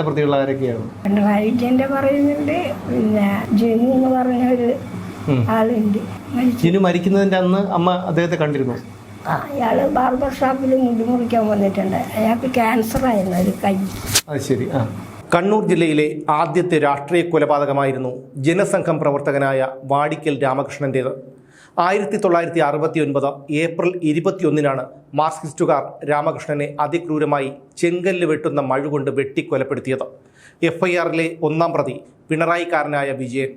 പ്രതികൾ ആരൊക്കെയാണ്? പിണറായി വിജയന്റെ പറയുന്നുണ്ട്, പിന്നെ ജിനു എന്ന് പറഞ്ഞ ഒരു ആളുണ്ട്. ജിനു മരിക്കുന്നതിന്റെ അന്ന് അമ്മ അദ്ദേഹത്തെ കണ്ടിരുന്നു. അയാള് ബാർബർ ഷോപ്പിൽ മുടി മുറിക്കാൻ വന്നിട്ടുണ്ട്. അയാൾക്ക് ക്യാൻസർ ആയിരുന്നു ഒരു കൈ. അത് ശരി. കണ്ണൂർ ജില്ലയിലെ ആദ്യത്തെ രാഷ്ട്രീയ കൊലപാതകമായിരുന്നു ജനസംഘം പ്രവർത്തകനായ വാടിക്കൽ രാമകൃഷ്ണൻ്റേത്. 1969 ഏപ്രിൽ 21 മാർക്സിസ്റ്റുകാർ രാമകൃഷ്ണനെ അതിക്രൂരമായി ചെങ്കല്ല് വെട്ടുന്ന മഴുകൊണ്ട് വെട്ടിക്കൊലപ്പെടുത്തിയത്. FIRലെ 1-ാം പ്രതി പിണറായിക്കാരനായ വിജയൻ.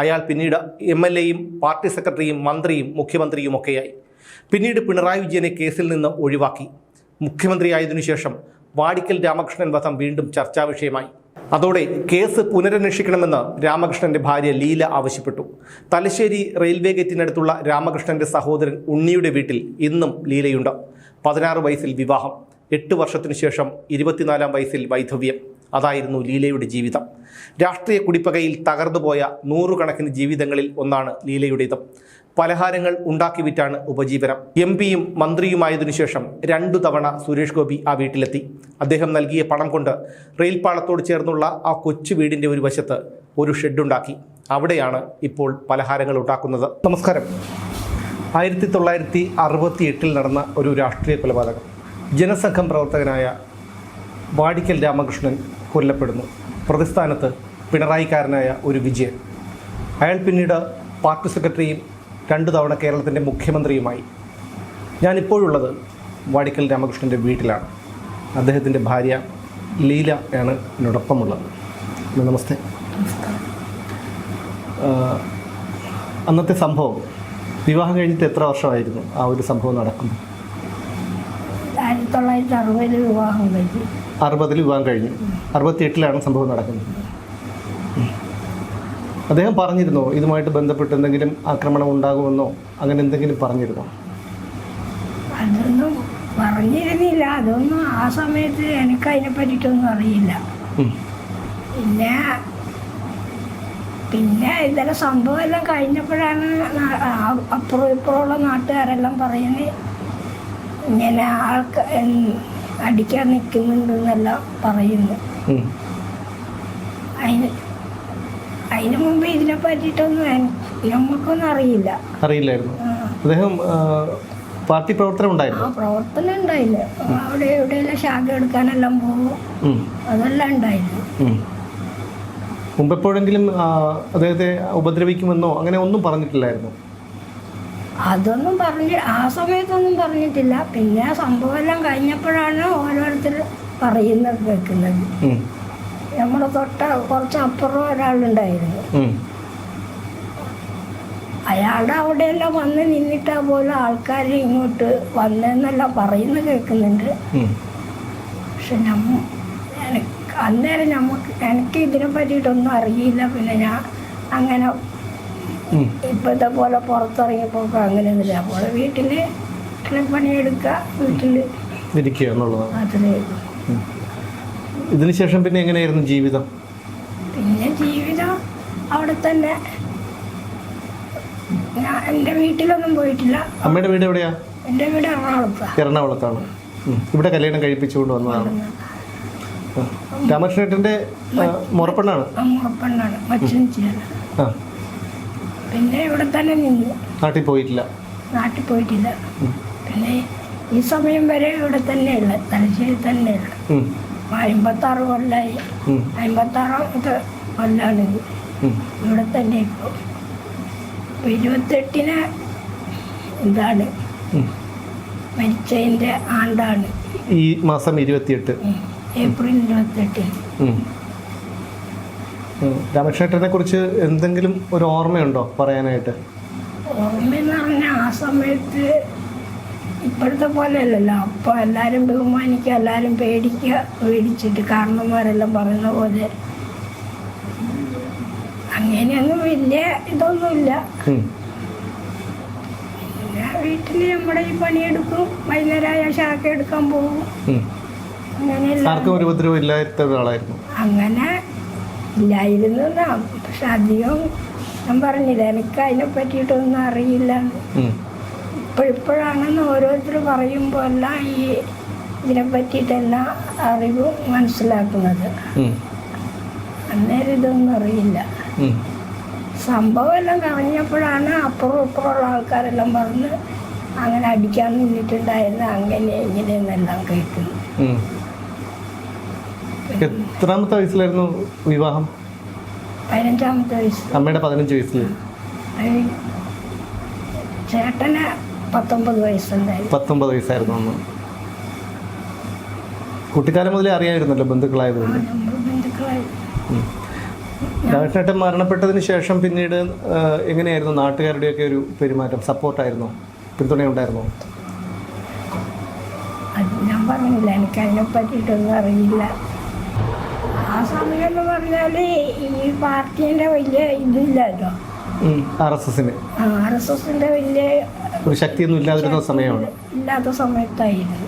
അയാൾ പിന്നീട് MLAയും പാർട്ടി സെക്രട്ടറിയും മന്ത്രിയും മുഖ്യമന്ത്രിയുമൊക്കെയായി. പിന്നീട് പിണറായി വിജയനെ കേസിൽ നിന്ന് ഒഴിവാക്കി. മുഖ്യമന്ത്രിയായതിനു ശേഷം വാടിക്കൽ രാമകൃഷ്ണൻ വധം വീണ്ടും ചർച്ചാ വിഷയമായി. അതോടെ കേസ് പുനരന്വേഷിക്കണമെന്ന് രാമകൃഷ്ണന്റെ ഭാര്യ ലീല ആവശ്യപ്പെട്ടു. തലശ്ശേരി റെയിൽവേ ഗേറ്റിനടുത്തുള്ള രാമകൃഷ്ണന്റെ സഹോദരൻ ഉണ്ണിയുടെ വീട്ടിൽ ഇന്നും ലീലയുണ്ട്. 16 വയസ്സിൽ വിവാഹം, 8 വർഷത്തിനു ശേഷം 24-ാം വയസ്സിൽ വൈധവ്യം. അതായിരുന്നു ലീലയുടെ ജീവിതം. രാഷ്ട്രീയ കുടിപ്പകയിൽ തകർന്നുപോയ 100 കണക്കിന് ജീവിതങ്ങളിൽ ഒന്നാണ് ലീലയുടേത്. പലഹാരങ്ങൾ ഉണ്ടാക്കി വിറ്റാണ് ഉപജീവനം. MP-യും മന്ത്രിയുമായതിനു ശേഷം 2 തവണ സുരേഷ് ഗോപി ആ വീട്ടിലെത്തി. അദ്ദേഹം നൽകിയ പണം കൊണ്ട് റെയിൽപാളത്തോട് ചേർന്നുള്ള ആ കൊച്ചു വീടിൻ്റെ ഒരു വശത്ത് ഒരു ഷെഡുണ്ടാക്കി. അവിടെയാണ് ഇപ്പോൾ പലഹാരങ്ങൾ ഉണ്ടാക്കുന്നത്. നമസ്കാരം. 1968 നടന്ന ഒരു രാഷ്ട്രീയ കൊലപാതകം. ജനസംഘം പ്രവർത്തകനായ വാടിക്കൽ രാമകൃഷ്ണൻ കൊല്ലപ്പെടുന്നു. പ്രതിസ്ഥാനത്ത് പിണറായിക്കാരനായ ഒരു വിജയൻ. അയാൾ പിന്നീട് പാർട്ടി സെക്രട്ടറിയും 2 തവണ കേരളത്തിൻ്റെ മുഖ്യമന്ത്രിയുമായി. ഞാനിപ്പോഴുള്ളത് വാടിക്കൽ രാമകൃഷ്ണൻ്റെ വീട്ടിലാണ്. അദ്ദേഹത്തിൻ്റെ ഭാര്യ ലീല ആണ് എന്നോടൊപ്പമുള്ളത്. നമസ്തേ. അന്നത്തെ സംഭവം, വിവാഹം കഴിഞ്ഞിട്ട് എത്ര വർഷമായിരുന്നു ആ ഒരു സംഭവം നടക്കുന്നത്? 1960 വിവാഹം കഴിഞ്ഞു. 60 വിവാഹം കഴിഞ്ഞു. 68 സംഭവം നടക്കുന്നത്. അദ്ദേഹം പറഞ്ഞിരുന്നോ ഇതുമായിട്ട് ബന്ധപ്പെട്ട് എന്തെങ്കിലും ആക്രമണം ഉണ്ടാകുമെന്നോ അങ്ങനെ എന്തെങ്കിലും പറഞ്ഞിരുന്നോ? അതൊന്നും പറഞ്ഞിരുന്നില്ല. അതൊന്നും ആ സമയത്ത് എനിക്ക് അതിനെ പറ്റിയിട്ടൊന്നും അറിയില്ല. പിന്നെ ഇന്നലെ സംഭവം എല്ലാം കഴിഞ്ഞപ്പോഴാണ് അപ്പുറം ഇപ്പുറമുള്ള നാട്ടുകാരെല്ലാം പറയുന്നത് ഇങ്ങനെ ആൾക്ക് അടിക്കാൻ നിൽക്കുന്നുണ്ടെന്നെല്ലാം പറയുന്നു. അതിന് മുമ്പ് ഇതിനെ പറ്റിയിട്ടൊന്നും നമുക്കൊന്നും അറിയില്ലായിരുന്നു. അദ്ദേഹം പാർട്ടി പ്രവർത്തനം ഉണ്ടായിരുന്നു. പ്രവർത്തനം ഉണ്ടായില്ല. അവിടെ എവിടെയെല്ലാം ശാഖ എടുക്കാനെല്ലാം പോകും, അതെല്ലാം ഉണ്ടായിരുന്നു. മുമ്പെപ്പോഴെങ്കിലും അദ്ദേഹത്തെ ഉപദ്രവിക്കുമെന്നോ അങ്ങനെ ഒന്നും പറഞ്ഞിട്ടില്ലായിരുന്നു? അതൊന്നും ആ സമയത്തൊന്നും പറഞ്ഞിട്ടില്ല. പിന്നെ സംഭവം എല്ലാം കഴിഞ്ഞപ്പോഴാണ് ഓരോരുത്തർ പറയുന്നത് കേൾക്കുന്നത്. നമ്മുടെ കുറച്ച് അപ്പുറം ഒരാളുണ്ടായിരുന്നു. അയാളുടെ അവിടെയെല്ലാം വന്ന് നിന്നിട്ടാ പോലും ആൾക്കാർ ഇങ്ങോട്ട് വന്നെന്നെല്ലാം പറയുന്നത് കേൾക്കുന്നുണ്ട്. പക്ഷെ അന്നേരം എനിക്ക് ഇതിനെ പറ്റിയിട്ടൊന്നും അറിയില്ല. പിന്നെ ഞാൻ അങ്ങനെ ഇപ്പോഴത്തെ പോലെ പുറത്തിറങ്ങിയപ്പോൾ അങ്ങനെയൊന്നുമില്ല. അപ്പോൾ വീട്ടിൽ പണിയെടുക്കുക, വീട്ടിൽ ഇരിക്കുക എന്നുള്ളതാണ്. അതിലേക്ക് ഇതിനുശേഷം പിന്നെ എങ്ങനെയായിരുന്നു ജീവിതം? പിന്നെ ജീവിതം അവിടെ തന്നെ. ഞാൻ എൻ്റെ വീട്ടിലൊന്നും പോയിട്ടില്ല. അമ്മയുടെ വീട് എവിടെയാ? എൻ്റെ വീട് എറണാകുളത്താണ്. ഇവിടെ കല്യാണം കഴിപ്പിച്ചുകൊണ്ട് വന്നതാണ്. രാമകൃഷ്ണേട്ടൻ്റെ മുറപ്പെണ്ണാണ്. മുറപ്പെണ്ണാണ്, മച്ചനിച്ചിയാണ്. പിന്നെ ഇവിടെ തന്നെ നിന്നു. നാട്ടിൽ പോയിട്ടില്ല. പിന്നെ ഈ സമയം വരെ ഇവിടെ തന്നെയുള്ള, തലശ്ശേരി തന്നെയുള്ള. 56 കൊല്ലമായി. 56ാമത്തെ കൊല്ലാണിത്. ഇവിടെ തന്നെ ഇപ്പോൾ 28-ന് എന്താണ് മരിച്ചതിൻ്റെ ആണ്ടാണ്. ഈ മാസം 28 ഏപ്രിൽ 28. രാമകൃഷ്ണേട്ടനെ കുറിച്ച് എന്തെങ്കിലും ഒരു ഓർമ്മയുണ്ടോ പറയാനായിട്ട്? ഓർമ്മയെന്ന് പറഞ്ഞാൽ ആ സമയത്ത് ഇപ്പോഴത്തെ പോലെ അല്ലല്ലോ. അപ്പോൾ എല്ലാവരും ബഹുമാനിക്കുക, എല്ലാവരും പേടിച്ചിട്ട് കാരണന്മാരെല്ലാം പറയുന്ന പോലെ അങ്ങനെയൊന്നും വലിയ ഇതൊന്നുമില്ല. പിന്നെ വീട്ടിൽ നമ്മുടെ ഈ പണിയെടുക്കും, വൈകുന്നേരമായ ശാഖ എടുക്കാൻ പോകും. അങ്ങനെ ഇല്ലായിരുന്നു. പക്ഷെ അധികം ഞാൻ പറഞ്ഞില്ല, എനിക്ക് അതിനെ പറ്റിയിട്ടൊന്നും അറിയില്ല. ഇപ്പോഴാണെന്ന് ഓരോരുത്തർ പറയുമ്പോൾ എല്ലാം ഈ ഇതിനെ പറ്റിയിട്ടെല്ലാം അറിവും മനസ്സിലാക്കുന്നത്. അന്നേരം ഇതൊന്നും അറിയില്ല. സംഭവം എല്ലാം കഴിഞ്ഞപ്പോഴാണ് അപ്പുറം ഇപ്പുറമുള്ള ആൾക്കാരെല്ലാം പറഞ്ഞ് അങ്ങനെ അടിക്കാൻ നിന്നിട്ടുണ്ടായിരുന്നു, അങ്ങനെ ഇങ്ങനെയെന്നെല്ലാം കേൾക്കുന്നു. എത്രാമത്തെ വയസ്സിലായിരുന്നു വിവാഹം? 15-ാമത്തെ വയസ്സ്. അമ്മയുടെ 15 വയസ്സിൽ. ചേട്ടന് 19 വയസ്സുണ്ടായിരുന്നു. 19 വയസ്സായിരുന്നു അന്ന്. കുട്ടിക്കാലം മുതലേ അറിയാമായിരുന്നല്ലോ ബന്ധുക്കളായതുകൊണ്ട്. ബന്ധുക്കളായി. രാജേട്ടൻ മരണപ്പെട്ടതിന് ശേഷം പിന്നീട് എങ്ങനെയായിരുന്നു നാട്ടുകാരുടെയൊക്കെ ഒരു പെരുമാറ്റം? സപ്പോർട്ടായിരുന്നോ, പിന്തുണയുണ്ടായിരുന്നോ? അത് ഞാൻ പറഞ്ഞില്ല, എനിക്കതിനെ പറ്റിയിട്ടൊന്നും അറിയില്ല. ആ സമയം എന്ന് പറഞ്ഞാൽ ഈ പാർട്ടീൻ്റെ വലിയ ഇതില്ലല്ലോ. RSSന്റെ വലിയ ഒരു ശക്തിയൊന്നും ഇല്ലാതിരുന്ന സമയമാണ്. ഇല്ലാത്ത സമയത്തായിരുന്നു.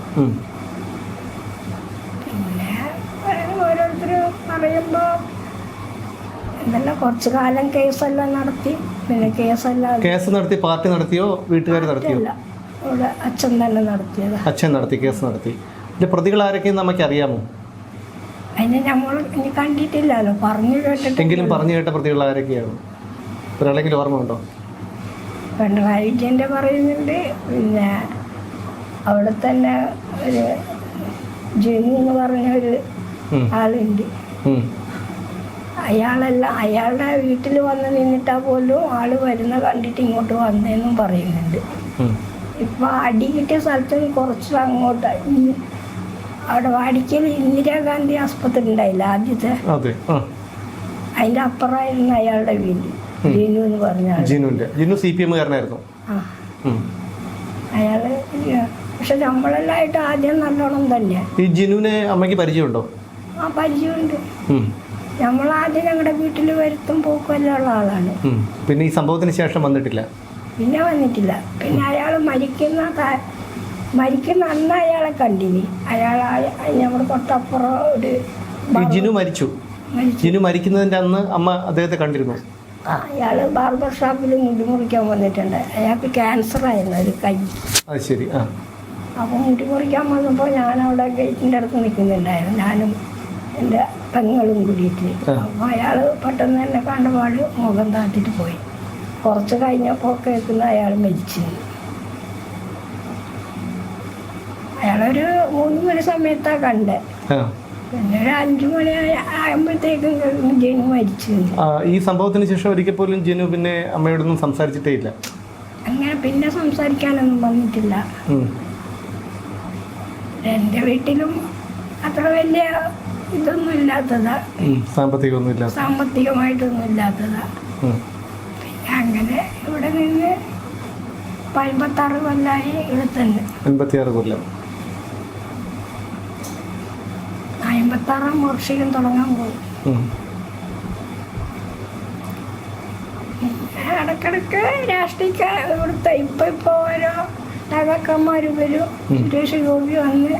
പിന്നെ ഓരോരുത്തർ പറയുമ്പോൾ എന്തെല്ലാം കുറച്ചു കാലം കേസെല്ലാം നടത്തി. പിന്നെ കേസ് നടത്തി പാർട്ടി നടത്തിയോ വീട്ടുകാർ നടത്തിയോ? ഇവിടെ അച്ഛൻ തന്നെ നടത്തിയത്. അച്ഛൻ നടത്തി, കേസ് നടത്തി. ഇതിന്റെ പ്രതികൾ ആരൊക്കെയും നമുക്ക് അറിയാമോ? അതിനെ നമ്മൾ ഇനി കണ്ടിട്ടില്ലല്ലോ, പറഞ്ഞു കേട്ടിട്ടെങ്കിലും. പറഞ്ഞു കേട്ട പ്രതികൾ ആരൊക്കെയാണ്? ഒരാളെങ്കിലും ഓർമ്മ ഉണ്ടോ? പിണറായി വിജയൻ്റെ പറയുന്നുണ്ട്. പിന്നെ അവിടെ തന്നെ ഒരു ജെനി എന്ന് പറഞ്ഞ ഒരു ആളുണ്ട്. അയാളുടെ വീട്ടിൽ വന്ന് നിന്നിട്ടാ പോലും ആള് വരുന്ന കണ്ടിട്ട് ഇങ്ങോട്ട് വന്നേന്നും പറയുന്നുണ്ട്. ഇപ്പൊ അടി കിട്ടിയ സ്ഥലത്ത് കുറച്ച് അങ്ങോട്ട് അവിടെ വാടിക്കൽ ഇന്ദിരാഗാന്ധി ആസ്പത്രി ഉണ്ടായില്ല ആദ്യത്തെ, അതിന്റെ അപ്പുറമായിരുന്നു അയാളുടെ വീട്. ജിനു എന്ന് പറഞ്ഞ അയാള്. പക്ഷെ നമ്മളെല്ലായിട്ട് ആദ്യം നല്ലോണം തന്നെ. ഈ ജിനുവിനെ അമ്മയ്ക്ക് പരിചയമുണ്ടോ? ആ, പരിചയമുണ്ട്. നമ്മളാദ്യം ഞങ്ങളുടെ വീട്ടിൽ വരുത്തും പോക്കുമെല്ലാം ഉള്ള ആളാണ്. പിന്നെ ഈ സംഭവത്തിന് ശേഷം വന്നിട്ടില്ല? പിന്നെ വന്നിട്ടില്ല. പിന്നെ അയാൾ മരിക്കുന്ന അന്ന് അയാളെ കണ്ടിനി. നമ്മുടെ തൊട്ടപ്പുറം ഒരു ജിനു മരിച്ചു. ജിനു മരിക്കുന്നതിന്റെ അന്ന് അമ്മ അദ്ദേഹത്തെ കണ്ടിരുന്നു. അയാള് ബാർബർ ഷോപ്പിൽ മുടി മുറിക്കാൻ വന്നിട്ടുണ്ട്. അയാൾക്ക് ക്യാൻസർ ആയിരുന്നു ഒരു കൈ. അത് ശരി. അപ്പോൾ മുടി മുറിക്കാൻ വന്നപ്പോൾ ഞാനവിടെ ഗേറ്റിൻ്റെ അടുത്ത് നിൽക്കുന്നുണ്ടായിരുന്നു, ഞാനും എൻ്റെ പെങ്ങളും കൂടിയിട്ട്. അപ്പോൾ അയാൾ പെട്ടെന്ന് തന്നെ കണ്ടപാട് മുഖം താത്തിട്ട് പോയി. കുറച്ച് കഴിഞ്ഞപ്പോൾ കേൾക്കുന്ന അയാൾ മരിച്ചു. അയാളൊരു 3 മണി സമയത്താണ് കണ്ടത്. പിന്നെ ഒരു 5 മണി ആകുമ്പോഴത്തേക്കും ജിനു മരിച്ചു. ഈ സംഭവത്തിന് ശേഷം ഒരിക്കൽ പോലും ജിനു പിന്നെ അമ്മയോടൊന്നും സംസാരിച്ചിട്ടേ ഇല്ല? അങ്ങനെ പിന്നെ സംസാരിക്കാനൊന്നും വന്നിട്ടില്ല. എൻ്റെ വീട്ടിലും അത്ര വലിയ ഇതൊന്നും ഇല്ലാത്തതാ, സാമ്പത്തികമായിട്ടൊന്നും ഇല്ലാത്തതാ. പിന്നെ അങ്ങനെ ഇവിടെ നിന്ന് 56 കൊല്ലമായി ഇവിടെ തന്നെ. 56 കൊല്ലം. 56-ാം വാർഷികം തുടങ്ങാൻ പോകും. ഇടക്കിടക്ക് രാഷ്ട്രീയ ഇവിടുത്തെ ഇപ്പൊ ഓരോ നേതാക്കന്മാർ വരും. സുരേഷ് ഗോപി വന്ന്,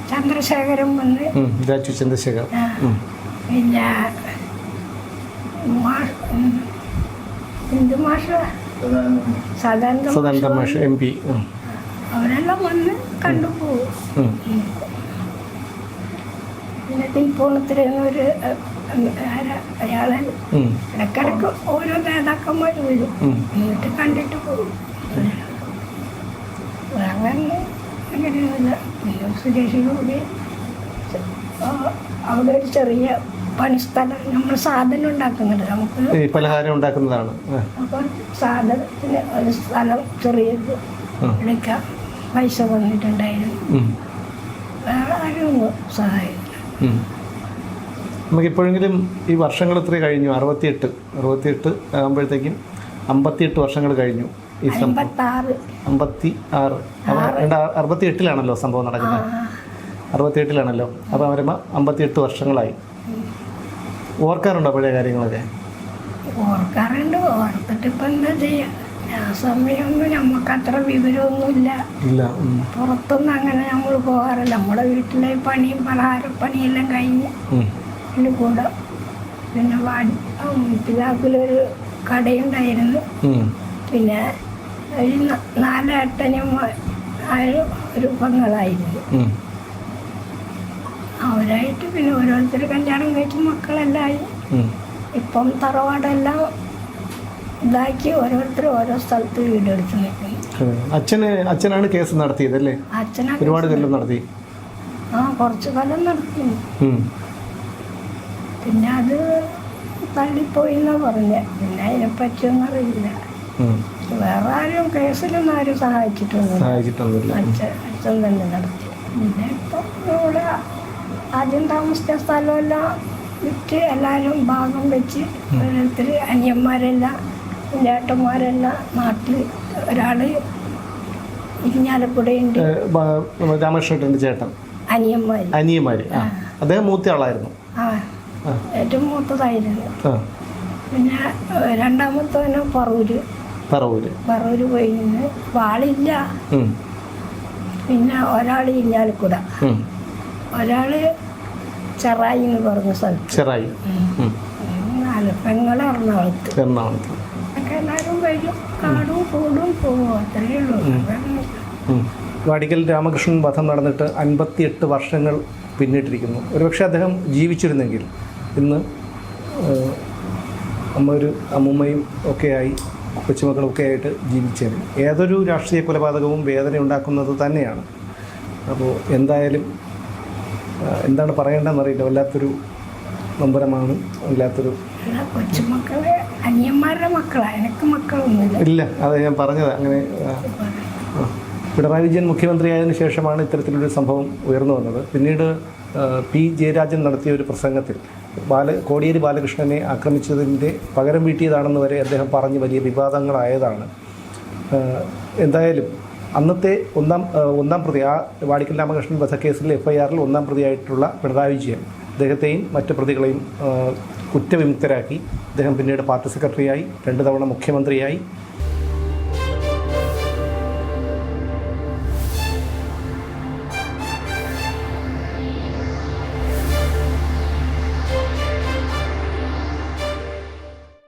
ചന്ദ്രശേഖരൻ വന്ന്, ചന്ദ്രശേഖർ, പിന്നെ ഹിന്ദു മാഷ സദാനന്ദ മാഷ MP, അവരെല്ലാം വന്ന് കണ്ടുപോകും. പിന്നെ തിരുപ്പോണത്തിലൊരു അയാളെ ഇടക്കിടക്ക് ഓരോ നേതാക്കന്മാർ വരും, എന്നിട്ട് കണ്ടിട്ട് പോകും. അങ്ങനെയൊന്നുമില്ല. പിന്നെ സുരേഷ് ഗോപി അവിടെ ഒരു ചെറിയ പണിസ്ഥലം, നമ്മൾ സാധനം ഉണ്ടാക്കുന്നുണ്ട്, നമുക്ക് പലഹാരം ഉണ്ടാക്കുന്നതാണ്. അപ്പോൾ സാധനത്തിന് ഒരു സ്ഥലം ചെറിയത് എടുക്കാൻ പൈസ വന്നിട്ടുണ്ടായിരുന്നു. വേറെ ആരും സഹായിക്കില്ല. നമുക്കിപ്പോഴെങ്കിലും ഈ വർഷങ്ങൾ എത്ര കഴിഞ്ഞു? 68 ആകുമ്പോഴത്തേക്കും 58 വർഷങ്ങൾ കഴിഞ്ഞു. ഈ 56 68-ലാണല്ലോ സംഭവം നടക്കുന്നത്. 68-ലാണല്ലോ. അപ്പോൾ വരുമ്പോൾ 58 വർഷങ്ങളായി. ഓർക്കാറുണ്ടോ പഴയ കാര്യങ്ങളൊക്കെ? ഓർക്കാറുണ്ട്. ഓർത്തിട്ട് ഇപ്പം എന്താ ചെയ്യാം? ആ സമയമൊന്നും നമുക്ക് അത്ര വിവരമൊന്നുമില്ല. പുറത്തൊന്നും അങ്ങനെ നമ്മൾ പോകാറില്ല. നമ്മുടെ വീട്ടിലെ പണിയും പലഹാരപ്പണിയെല്ലാം കഴിഞ്ഞ് അതിൻ്റെ കൂടെ പിന്നെ പിതാക്കിലൊരു കടയുണ്ടായിരുന്നു. പിന്നെ ഒരു 4 ഏട്ടനും ഒരു പെങ്ങളായിരുന്നു. അവരായിട്ട് പിന്നെ ഓരോരുത്തർ കല്യാണം കഴിച്ച് മക്കളെല്ലാം ആയി. ഇപ്പം തറവാടെല്ലാം ഇതാക്കി ഓരോരുത്തർ ഓരോ സ്ഥലത്ത് വീടെടുത്ത് നിൽക്കുന്നു. അച്ഛനാണ് കേസ് നടത്തിയത് അല്ലേ? ഒരുപാട് കൊല്ലം നടത്തി. കുറച്ച് കാലം നടത്തി. പിന്നെ അത് തള്ളിപ്പോയി എന്നാ പറഞ്ഞത്. പിന്നെ അതിനെപ്പറ്റിയൊന്നും അറിയില്ല. വേറെ ആരും കേസിലൊന്നും ആരും സഹായിച്ചിട്ടൊന്നുമില്ല. അച്ഛൻ തന്നെ നടത്തി. പിന്നെ ഇപ്പം ഇവിടെ ആദ്യം താമസിച്ച സ്ഥലമെല്ലാം വിറ്റ് എല്ലാവരും ഭാഗം വെച്ച് ഓരോരുത്തർ അനിയന്മാരെല്ലാം ചേട്ടന്മാരെല്ലാം നാട്ടിൽ. ഒരാൾ ഇരിഞ്ഞാലക്കുടയുണ്ട്. രാമകൃഷ്ണന്റെ ചേട്ടൻ അനിയന്മാര്. അദ്ദേഹം മൂത്ത ആളായിരുന്നു. ഏറ്റവും മൂത്തതായിരുന്നു. പിന്നെ രണ്ടാമത്തവന് പറവൂര് പോയി നിന്ന് ആളില്ല. പിന്നെ ഒരാൾ ഇരിഞ്ഞാലക്കുട, ഒരാള് ചെറായി എന്ന് പറഞ്ഞ സ്ഥലത്ത്, പെങ്ങളെ എറണാകുളത്ത്. ഒക്കെ എല്ലാവരും വരും, കാടും കൂടും പോകും, അത്രയേ ഉള്ളൂ. വാടിക്കൽ രാമകൃഷ്ണൻ വധം നടന്നിട്ട് 58 വർഷങ്ങൾ പിന്നിട്ടിരിക്കുന്നു. ഒരുപക്ഷെ അദ്ദേഹം ജീവിച്ചിരുന്നെങ്കിൽ ഇന്ന് അമ്മൂമ്മയും ഒക്കെയായി കൊച്ചുമക്കളൊക്കെ ആയിട്ട് ജീവിച്ചേനെ. ഏതൊരു രാഷ്ട്രീയ കൊലപാതകവും വേദന ഉണ്ടാക്കുന്നത് തന്നെയാണ്. അപ്പോൾ എന്തായാലും എന്താണ് പറയേണ്ടതെന്നറിയില്ല. വല്ലാത്തൊരു നൊമ്പരമാണ്, വല്ലാത്തൊരു. കൊച്ചുമക്കളെ അനിയന്മാരുടെ മക്കളാണ്, എനിക്ക് മക്കളൊന്നുമില്ല. ഇല്ല, അത് ഞാൻ പറഞ്ഞത് അങ്ങനെ. പിണറായി വിജയൻ മുഖ്യമന്ത്രിയായതിനു ശേഷമാണ് ഇത്തരത്തിലൊരു സംഭവം ഉയർന്നു വന്നത്. പിന്നീട് പി ജയരാജൻ നടത്തിയ ഒരു പ്രസംഗത്തിൽ കോടിയേരി ബാലകൃഷ്ണനെ ആക്രമിച്ചതിൻ്റെ പകരം വീട്ടിയതാണെന്ന് വരെ അദ്ദേഹം പറഞ്ഞ് വലിയ വിവാദങ്ങളായതാണ്. എന്തായാലും അന്നത്തെ ഒന്നാം പ്രതി, ആ വാടിക്കൽ രാമകൃഷ്ണൻ വധക്കേസിൽ FIRൽ ഒന്നാം പ്രതിയായിട്ടുള്ള പിണറായി വിജയൻ അദ്ദേഹത്തെയും മറ്റ് പ്രതികളെയും കുറ്റവിമുക്തരാക്കി. അദ്ദേഹം പിന്നീട് പാർട്ടി സെക്രട്ടറിയായി, 2 തവണ മുഖ്യമന്ത്രിയായി.